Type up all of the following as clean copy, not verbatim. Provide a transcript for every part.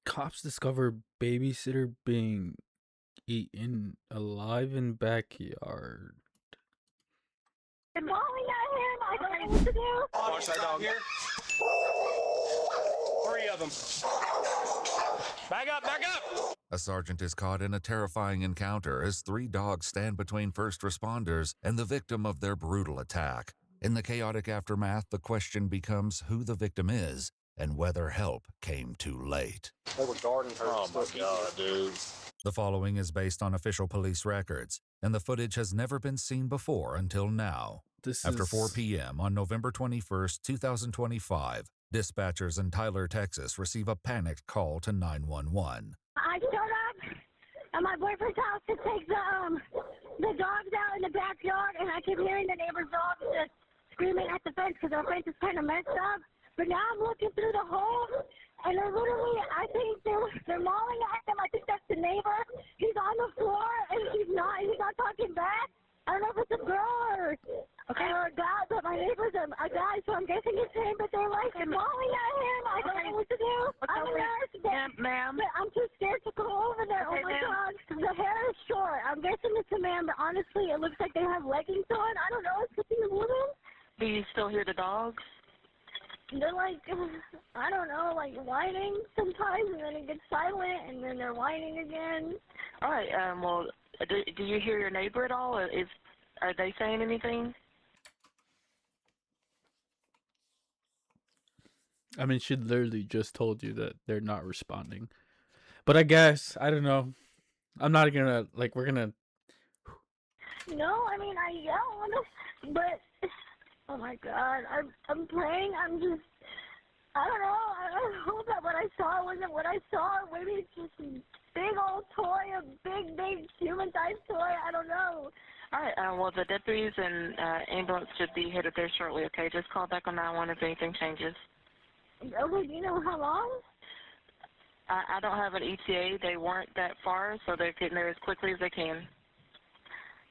Cops discover babysitter being eaten alive in backyard. And Molly got him. I don't know what to do. Watch that dog here. 3 of them. Back up, back up! A sergeant is caught in a terrifying encounter as 3 dogs stand between first responders and the victim of their brutal attack. In the chaotic aftermath, the question becomes who the victim is and whether help came too late. They were guarding her. Oh my God, dude. The following is based on official police records, and the footage has never been seen before until now. After 4 p.m. on November 21st, 2025, dispatchers in Tyler, Texas receive a panicked call to 911. I showed up at my boyfriend's house to take the dogs out in the backyard, and I keep hearing the neighbor's dogs just screaming at the fence because our fence is kind of messed up. But now I'm looking through the hole, and they're literally, I think they're mauling at him. I think that's the neighbor. He's on the floor, and he's not talking back. I don't know if it's a girl or a guy, but my neighbor's a guy, so I'm guessing it's him. But they're like mauling at him. I don't know what to do. I'm a nurse, ma'am. I'm too scared to go over there. Oh my God, the hair is short. I'm guessing it's a man, but honestly, it looks like they have leggings on. I don't know. It's could be a woman. Do you still hear the dogs? They're like, I don't know, like whining sometimes, and then it gets silent, and then they're whining again. All right. Well, do you hear your neighbor at all? Are they saying anything? I mean, she literally just told you that they're not responding. But I guess, I don't know. I'm not gonna, we're gonna... No, I mean, I yelled, but, oh my God, I'm praying, I don't know, I hope that what I saw wasn't what I saw. Maybe it's just a big old toy, a big human-sized toy, I don't know. All right. Well, the deputies and ambulance should be headed there shortly, okay? Just call back on 911 if anything changes. Okay, do you know how long? I don't have an ETA. They weren't that far, so they're getting there as quickly as they can.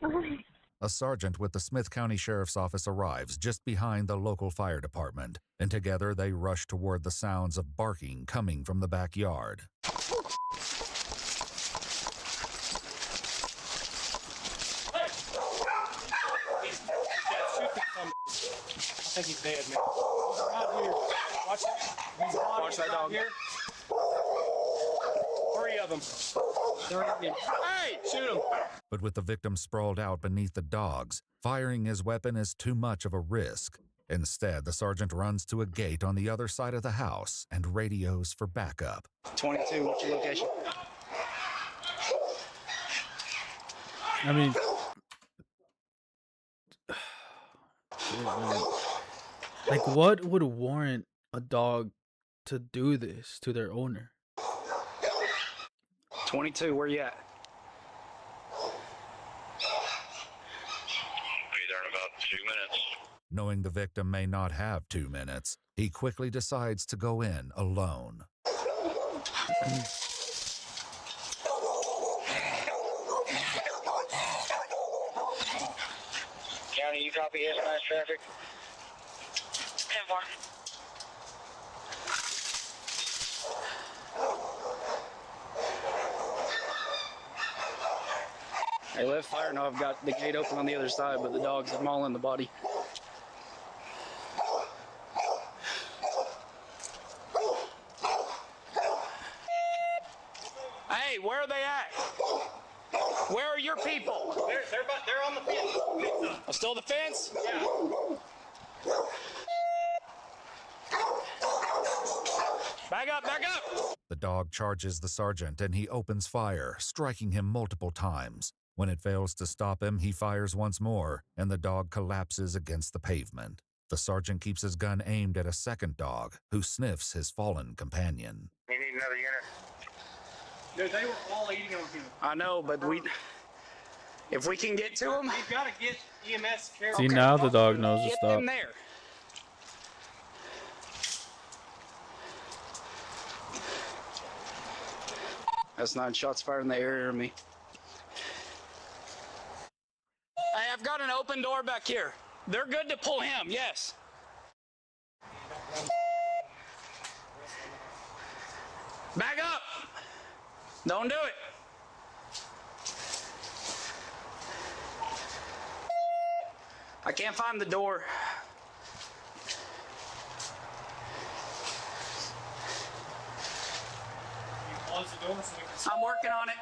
Okay. A sergeant with the Smith County Sheriff's Office arrives just behind the local fire department, and together they rush toward the sounds of barking coming from the backyard. I think he's dead, man. He's right here. Watch that dog here. 3 of them. Hey, shoot him. But with the victim sprawled out beneath the dogs, firing his weapon is too much of a risk. Instead, the sergeant runs to a gate on the other side of the house and radios for backup. 22, what's your location? I mean... Like, what would warrant a dog to do this to their owner? 22, where you at? Be there in about 2 minutes. Knowing the victim may not have 2 minutes, he quickly decides to go in alone. County, you copy SMS traffic? 10-4. Hey, left fire. No, I've got the gate open on the other side, but the dogs are mauling the body. Hey, where are they at? Where are your people? They're on the fence. Oh, still the fence? Yeah. Back up, back up! The dog charges the sergeant and he opens fire, striking him multiple times. When it fails to stop him, he fires once more, and the dog collapses against the pavement. The sergeant keeps his gun aimed at a second dog, who sniffs his fallen companion. You need another unit? Dude, they were all eating on him. I know, but if we can get to them... We've got to get EMS care. See, now the dog knows to Get stop. them there. That's 9 shots fired in the area of me. Hey, I've got an open door back here. They're good to pull him, yes. Back up! Don't do it. I can't find the door. Close the door so we can see. I'm working on it.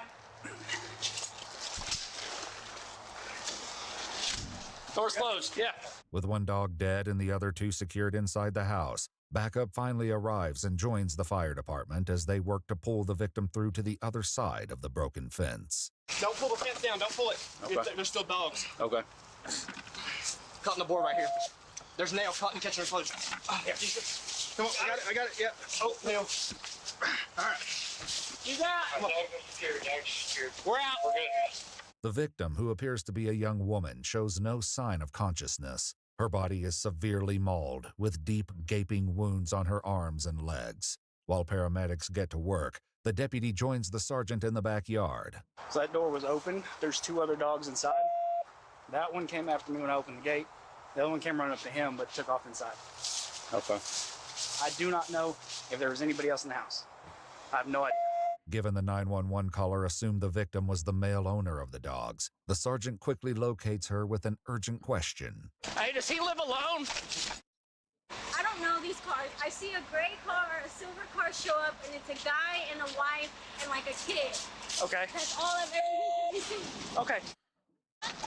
Door's closed, yeah. With one dog dead and the other two secured inside the house, backup finally arrives and joins the fire department as they work to pull the victim through to the other side of the broken fence. Don't pull the fence down. Don't pull it. Okay. There's still dogs. Okay. Cutting the board right here. There's nail cutting, catching, and closing. Yeah. Come on, I got it. Yeah. Oh, nail. All right. You got it. We're out. We're good. The victim, who appears to be a young woman, shows no sign of consciousness. Her body is severely mauled, with deep, gaping wounds on her arms and legs. While paramedics get to work, the deputy joins the sergeant in the backyard. So that door was open. There's two other dogs inside. That one came after me when I opened the gate. The other one came running up to him, but took off inside. Okay. I do not know if there was anybody else in the house. I have no idea. Given the 911 caller assumed the victim was the male owner of the dogs, the sergeant quickly locates her with an urgent question. Hey, does he live alone? I don't know these cars. I see a gray car, a silver car show up, and it's a guy and a wife and like a kid. Okay. That's all I've ever seen. Okay.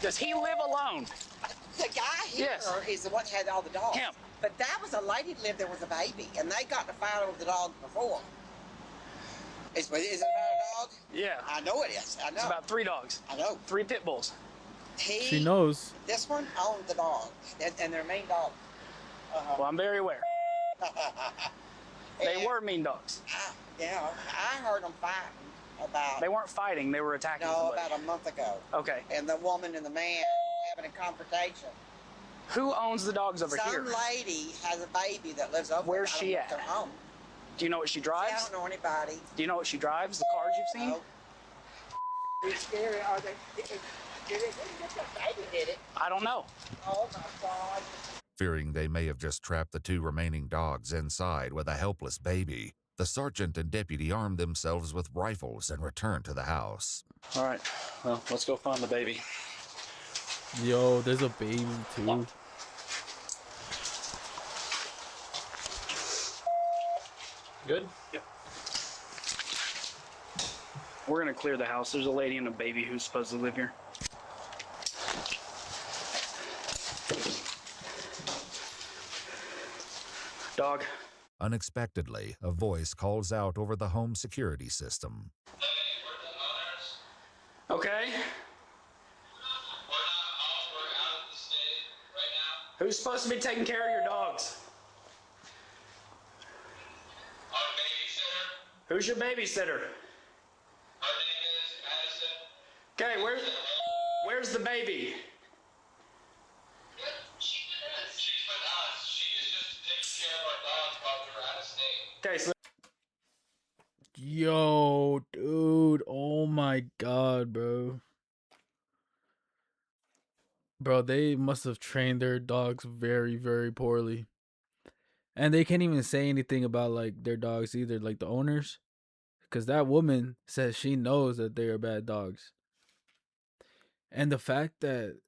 Does he live alone? The guy here is the one that had all the dogs. Him. But that was a lady that lived there with a baby, and they got in a fight over the dogs before. Is it about a dog? Yeah. I know it is. I know. It's about 3 dogs. I know. 3 pit bulls. She knows. This one owned the dog, and their main dog. Well, I'm very aware. They were mean dogs. Yeah, I heard them fighting about. They weren't fighting. They were attacking No, somebody. about a month ago. Okay. And the woman and the man having a confrontation. Who owns the dogs over here? Some lady has a baby that lives over Where's there. she I don't know if at? they're home. Do you know what she I drives? don't know anybody. Do you know what she drives? The cars you've seen? No. It's scary. Are they? Did the baby did it? I don't know. Oh my God. Fearing they may have just trapped the 2 remaining dogs inside with a helpless baby, the sergeant and deputy arm themselves with rifles and return to the house. All right. Well, let's go find the baby. Yo, there's a baby too. Good? Yep. We're gonna clear the house. There's a lady and a baby who's supposed to live here. Dog. Unexpectedly, a voice calls out over the home security system. Okay. Who's supposed to be taking care of your dogs? Who's your babysitter? Okay, where's the baby? Okay, so Yo, dude. Oh my god, bro. Bro, they must have trained their dogs very, very poorly. And they can't even say anything about like their dogs either, like the owners. Because that woman says she knows that they are bad dogs. And the fact that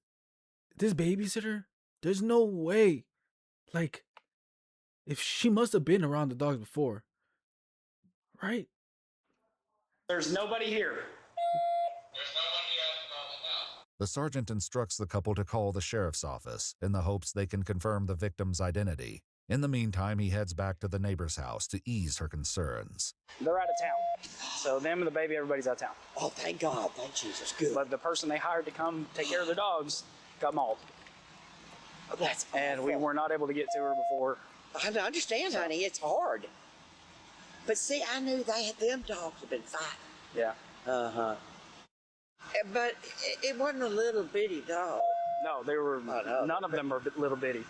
this babysitter, there's no way. Like, if she must have been around the dogs before. Right? there's nobody here. The sergeant instructs the couple to call the sheriff's office in the hopes they can confirm the victim's identity. In the meantime, he heads back to the neighbor's house to ease her concerns. They're out of town. So them and the baby, everybody's out of town. Oh, thank God. Thank Jesus. Good. But the person they hired to come take care of their dogs got mauled. Oh, that's And we awful. were not able to get to her before. I understand, honey. It's hard. But see, I knew them dogs had been fighting. Yeah. Uh-huh. But it wasn't a little bitty dog. No, they were, none of them are little bitty.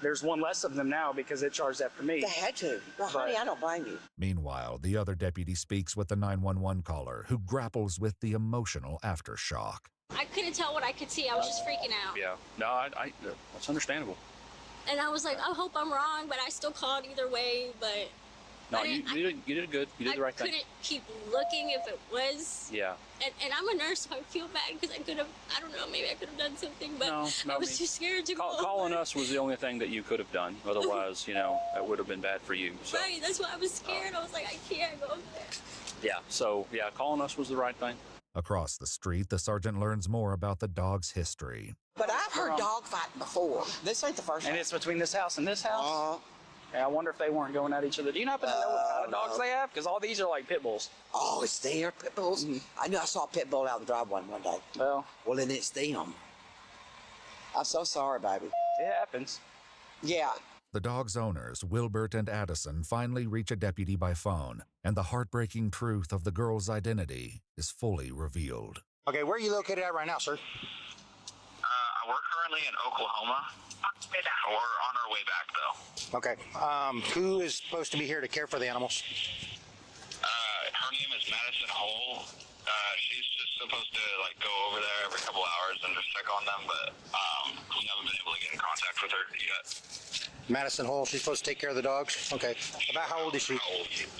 There's one less of them now because it charged after me. They had to. Well, honey, I don't blame you. Meanwhile, the other deputy speaks with the 911 caller, who grapples with the emotional aftershock. I couldn't tell what I could see. I was just freaking out. Yeah. No, that's understandable. And I was like, I hope I'm wrong, but I still called either way. But No, you did good. You did the right thing. I couldn't keep looking if it was. Yeah. And I'm a nurse, so I feel bad because I could have, I don't know, maybe I could have done something, but No, I was too scared to go. Calling us was the only thing that you could have done. Otherwise, you know, it would have been bad for you. So. Right, that's why I was scared. I was like, I can't go there. Yeah, so, yeah, calling us was the right thing. Across the street, the sergeant learns more about the dog's history. But I've heard dog fighting before. This ain't the first And one. it's between this house and this house? Yeah, I wonder if they weren't going at each other. Do you happen to know what kind of dogs they have? Because all these are like pit bulls. Oh, it's their pit bulls? I knew I saw a pit bull out the driveway one day. Well, then it's them. I'm so sorry, baby. it happens. Yeah. The dog's owners, Wilbert and Addison, finally reach a deputy by phone, and the heartbreaking truth of the girl's identity is fully revealed. Okay, where are you located at right now, sir? We're currently in Oklahoma. We're on our way back, though. Okay. Who is supposed to be here to care for the animals? Her name is Madison Hole. She's just supposed to like go over there every couple hours and just check on them, but we haven't been able to get in contact with her yet. Madison Hole, she's supposed to take care of the dogs? Okay. About how old is she? She's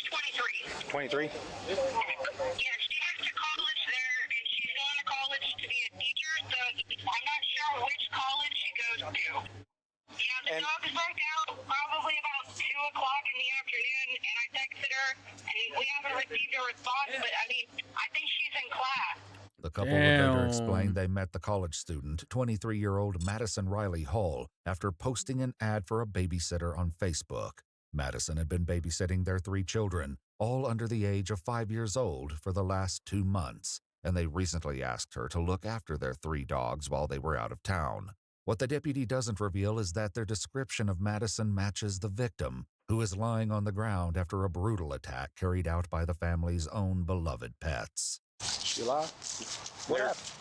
23. 23? Yeah, she went to college there, and she's going to college to be a teacher, so I'm not sure which college she goes to. Yeah, the dog is broke out probably about 2 o'clock in the afternoon, and I texted her, and we haven't received a response, but I mean, I think she's in class. The couple would later explain they met the college student, 23-year-old Madison Riley Hall, after posting an ad for a babysitter on Facebook. Madison had been babysitting their 3 children, all under the age of 5 years old, for the last 2 months, and they recently asked her to look after their 3 dogs while they were out of town. What the deputy doesn't reveal is that their description of Madison matches the victim, who is lying on the ground after a brutal attack carried out by the family's own beloved pets. She alive?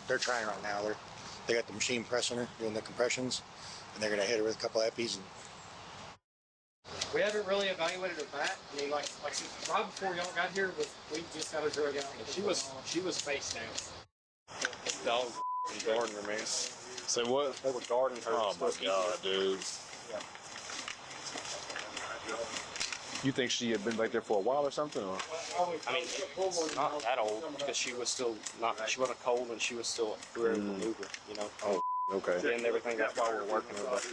They're trying right now. They got the machine pressing her, doing the compressions, and they're going to hit her with a couple of epis. We haven't really evaluated her back. I mean, like right before y'all got here, we just got her drug out. She was face down. Dog guarding her, man. Say what? They were guarding her. Oh my god, dude. Yeah. You think she had been back there for a while or something? Or? I mean, not that old because she was still not. She wasn't cold and she was still able to move her. You know. Oh, okay. And everything. That's why we're working her. But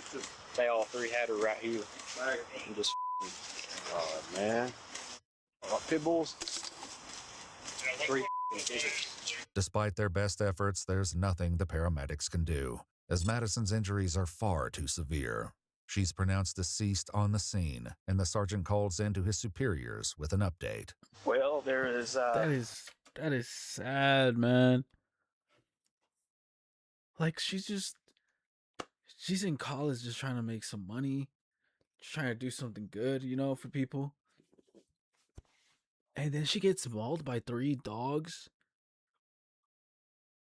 they all 3 had her right here. And just. Oh man. Pit bulls. 3. Despite their best efforts, there's nothing the paramedics can do, as Madison's injuries are far too severe. She's pronounced deceased on the scene, and the sergeant calls in to his superiors with an update. Well, there is. That is sad, man. Like she's in college, just trying to make some money, just trying to do something good, you know, for people. And then she gets mauled by 3 dogs.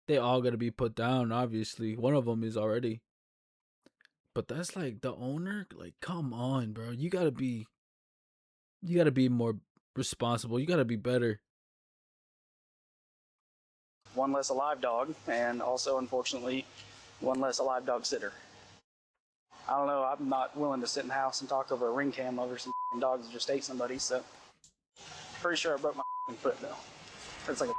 They all gotta be put down, obviously. One of them is already. But that's like the owner. Like, come on, bro. You gotta be more responsible. You gotta be better. One less alive dog, and also, unfortunately, one less alive dog sitter. I don't know. I'm not willing to sit in the house and talk over a ring cam over some dogs that just ate somebody. So, pretty sure I broke my foot though. It's like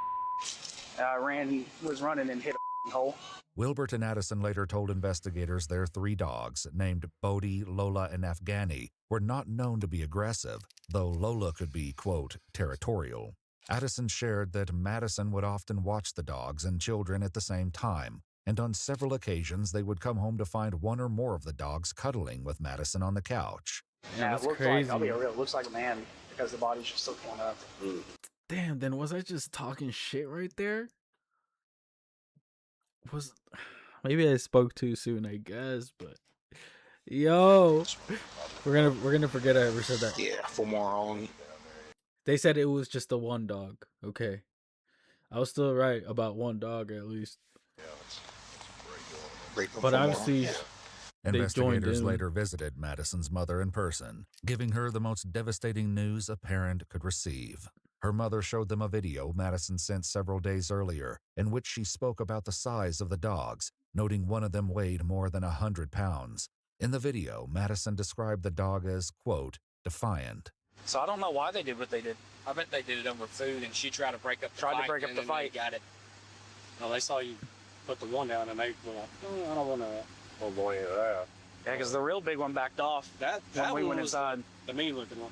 was running and hit a hole. Wilbert and Addison later told investigators their 3 dogs, named Bodhi, Lola, and Afghani, were not known to be aggressive, though Lola could be, quote, territorial. Addison shared that Madison would often watch the dogs and children at the same time, and on several occasions they would come home to find one or more of the dogs cuddling with Madison on the couch. Yeah, that's it looks crazy. Like, I'll be real. It looks like a man because the body's just so torn up. Damn, then was I just talking shit right there? Maybe I spoke too soon, I guess, but yo, we're gonna forget I ever said that. Yeah, 4 more on. They said it was just the 1 dog. Okay, I was still right about 1 dog at least. But obviously, investigators later visited Madison's mother in person, giving her the most devastating news a parent could receive. Her mother showed them a video Madison sent several days earlier, in which she spoke about the size of the dogs, noting one of them weighed more than 100 pounds. In the video, Madison described the dog as, quote, defiant, So I don't know why they did what they did. I bet they did it over food, and she tried to break up the Tried fight. to break up and the then fight. They got it. No, they saw you put the one down, and they were like, oh, I don't want to. Oh boy, yeah. Yeah, because the real big one backed off That when we one went was inside. the mean-looking one.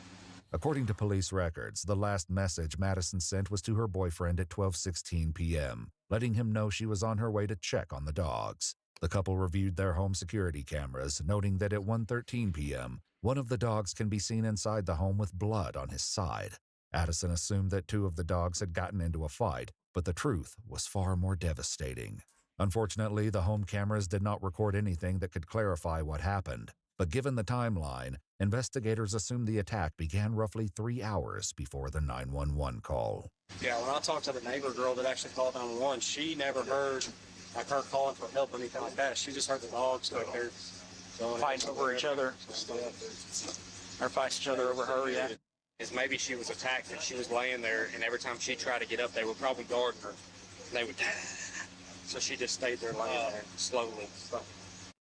According to police records, the last message Madison sent was to her boyfriend at 12:16 p.m., letting him know she was on her way to check on the dogs. The couple reviewed their home security cameras, noting that at 1:13 p.m., one of the dogs can be seen inside the home with blood on his side. Addison assumed that two of the dogs had gotten into a fight, but the truth was far more devastating. Unfortunately, the home cameras did not record anything that could clarify what happened. But given the timeline, investigators assume the attack began roughly 3 hours before the 911 call. Yeah, when I talked to the neighbor girl that actually called 911, she never heard like her calling for help or anything like that. She just heard the dogs like they're Fighting over each other. Or fighting each other over her, yeah. Is maybe she was attacked and she was laying there, and every time she tried to get up, they would probably guard her. And they would, so she just stayed there laying there slowly.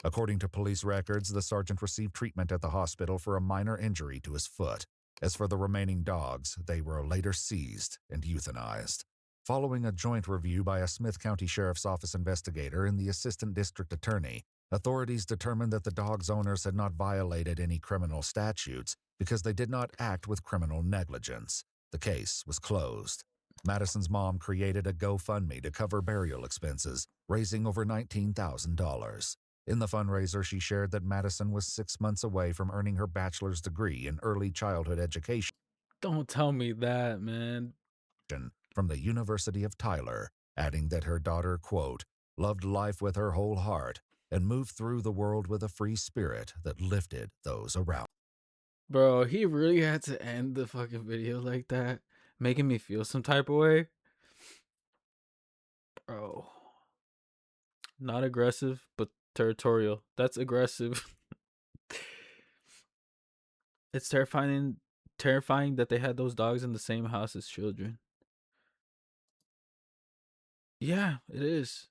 According to police records, the sergeant received treatment at the hospital for a minor injury to his foot. As for the remaining dogs, they were later seized and euthanized. Following a joint review by a Smith County Sheriff's Office investigator and the assistant district attorney, authorities determined that the dogs' owners had not violated any criminal statutes because they did not act with criminal negligence. The case was closed. Madison's mom created a GoFundMe to cover burial expenses, raising over $19,000. In the fundraiser, she shared that Madison was 6 months away from earning her bachelor's degree in early childhood education Don't tell me that, man. from the University of Tyler, adding that her daughter, quote, loved life with her whole heart and moved through the world with a free spirit that lifted those around. Bro, he really had to end the fucking video like that, making me feel some type of way. Bro. Not aggressive, but territorial. That's aggressive. It's terrifying that they had those dogs in the same house as children. Yeah, it is.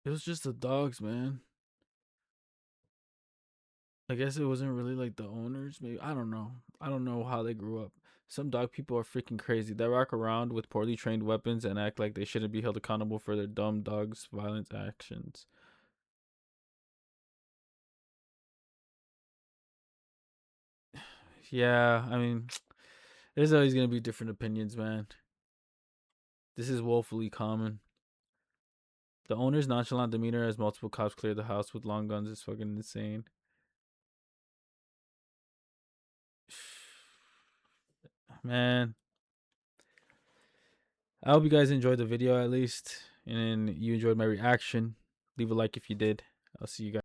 It was just the dogs, man. I guess it wasn't really like the owners. Maybe I don't know. I don't know how they grew up. Some dog people are freaking crazy. They walk around with poorly trained weapons and act like they shouldn't be held accountable for their dumb dogs' violent actions. Yeah, I mean, there's always gonna be different opinions, man. This is woefully common. The owner's nonchalant demeanor as multiple cops clear the house with long guns is fucking insane. Man, I hope you guys enjoyed the video at least, and you enjoyed my reaction. Leave a like if you did. I'll see you guys.